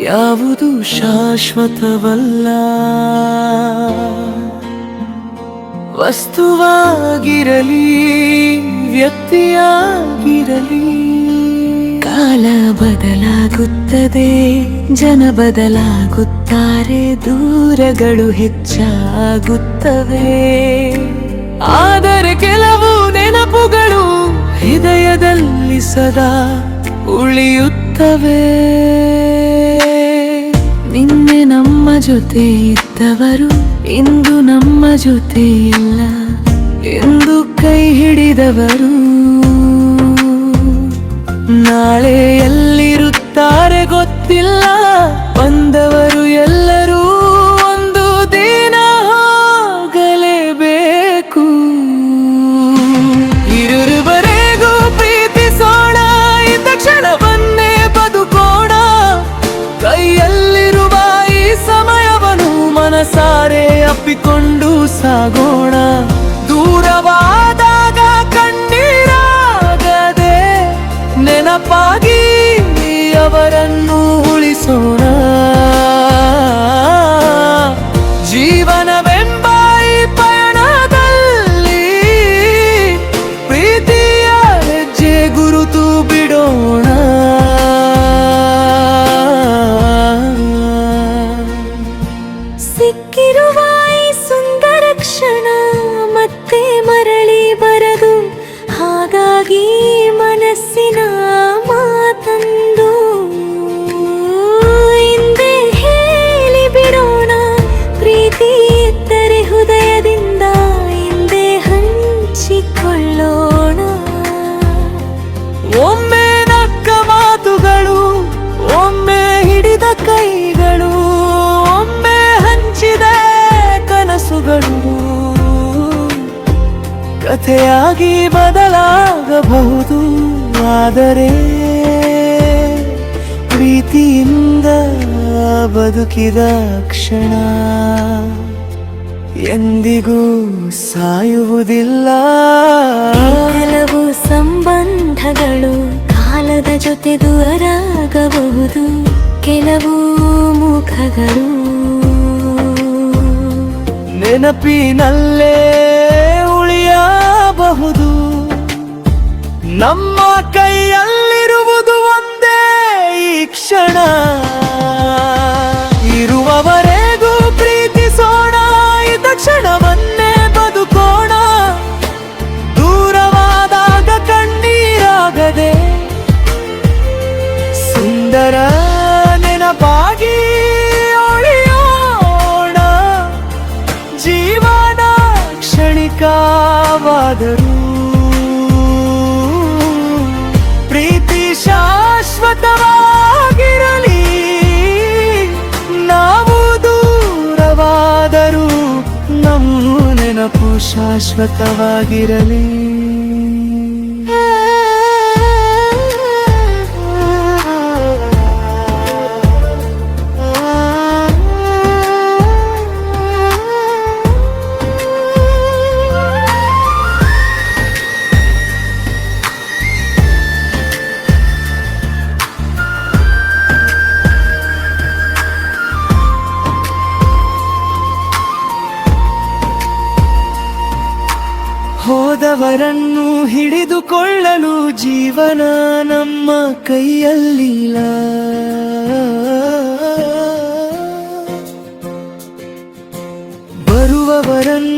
ಯಾವುದು ಶಾಶ್ವತವಲ್ಲ, ವಸ್ತುವಾಗಿರಲಿ ವ್ಯಕ್ತಿಯಾಗಿರಲಿ. ಕಾಲ ಬದಲಾಗುತ್ತದೆ, ಜನ ಬದಲಾಗುತ್ತಾರೆ, ದೂರಗಳು ಹೆಚ್ಚಾಗುತ್ತವೆ. ಆದರೆ ಕೆಲವು ನೆನಪುಗಳು ಹೃದಯದಲ್ಲಿ ಸದಾ ಉಳಿಯುತ್ತವೆ. ನಿನ್ನೆ ನಮ್ಮ ಜೊತೆ ಇದ್ದವರು ಇಂದು ನಮ್ಮ ಜೊತೆ ಇಲ್ಲ, ಎಂದು ಕೈ ಹಿಡಿದವರು ನಾಳೆ ಎಲ್ಲಿರುತ್ತಾರೆ ಗೊತ್ತಿಲ್ಲ. ಬಂದವರು ಎಲ್ಲರೂ ಒಂದು ದಿನ ಹೋಗಲೇಬೇಕು. ಇರುವರೆಗೂ ಪ್ರೀತಿಸೋಣ, ಇದ್ದ ಕ್ಷಣವನ್ನೇ ಬದುಕೋಣ. ಕೈಯಲ್ಲಿರುವ ಈ ಸಮಯವನ್ನು ಮನಸಾರೆ ಅಪ್ಪಿಕೊಂಡು ಸಾಗೋಣ. ದೂರವಾದಾಗ ಕಣ್ಣೀರಾಗದೆ ನೆನಪಾಗಿ ಅವರನ್ನು ಉಳಿಸೋಣ. ಜೀವನವೆಂಬ ಈ ಪಯಣದಲ್ಲಿ ಪ್ರೀತಿಯ ಹೆಜ್ಜೆ ಗುರುತು ಬಿಡೋಣ. ಸಿಕ್ಕಿರುವ ಈ ಸುಂದರ ಕ್ಷಣ ಮತ್ತೆ ಮರಳಿ ಬರದು, ಹಾಗಾಗಿ ಮನಸ್ಸಿನ ಮಾತಂದು ಹಿಂದೆ ಹೇಳಿ ಬಿಡೋಣ. ಪ್ರೀತಿ ಇದ್ದರೆ ಹೃದಯದಿಂದ ಹಿಂದೆ ಹಂಚಿಕೊಳ್ಳೋಣ. ಒಮ್ಮೆ ನಕ್ಕ ಮಾತುಗಳು, ಒಮ್ಮೆ ಹಿಡಿದ ಕೈಗಳು, ಒಮ್ಮೆ ಹಂಚಿದ ಕನಸುಗಳು ಕಥೆಯಾಗಿ ಬದಲಾಗಬಹುದು. ಆದರೆ ಪ್ರೀತಿಯಿಂದ ಬದುಕಿದ ಕ್ಷಣ ಎಂದಿಗೂ ಸಾಯುವುದಿಲ್ಲ. ಕೆಲವು ಸಂಬಂಧಗಳು ಕಾಲದ ಜೊತೆ ದೂರಾಗಬಹುದು, ಕೆಲವು ಮುಖಗಳು ನೆನಪಿನಲ್ಲೇ ಉಳಿಯಬಹುದು. ನಮ್ಮ ಕೈಯಲ್ಲಿರುವುದು ಒಂದೇ ಈ ಕ್ಷಣ. ಇರುವವರೆಗೂ ಪ್ರೀತಿಸೋಣ, ಇದ್ದ ಕ್ಷಣವನ್ನೇ ಬದುಕೋಣ. ದೂರವಾದಾಗ ಕಣ್ಣೀರಾಗದೆ ಸುಂದರ ನೆನಪಾಗಿ ಉಳಿಯೋಣ. ಜೀವನ ಕ್ಷಣಿಕವಾದರೂ ಪ್ರೀತಿ ಶಾಶ್ವತವಾಗಿರಲಿ. ನಾವು ದೂರವಾದರೂ ನಮ್ಮ ನೆನಪು ಶಾಶ್ವತವಾಗಿರಲಿ. ಹೋದವರನ್ನು ಹಿಡಿದುಕೊಳ್ಳಲು ಜೀವನ ನಮ್ಮ ಕೈಯಲ್ಲಿಲ್ಲ. ಬರುವವರನ್ನು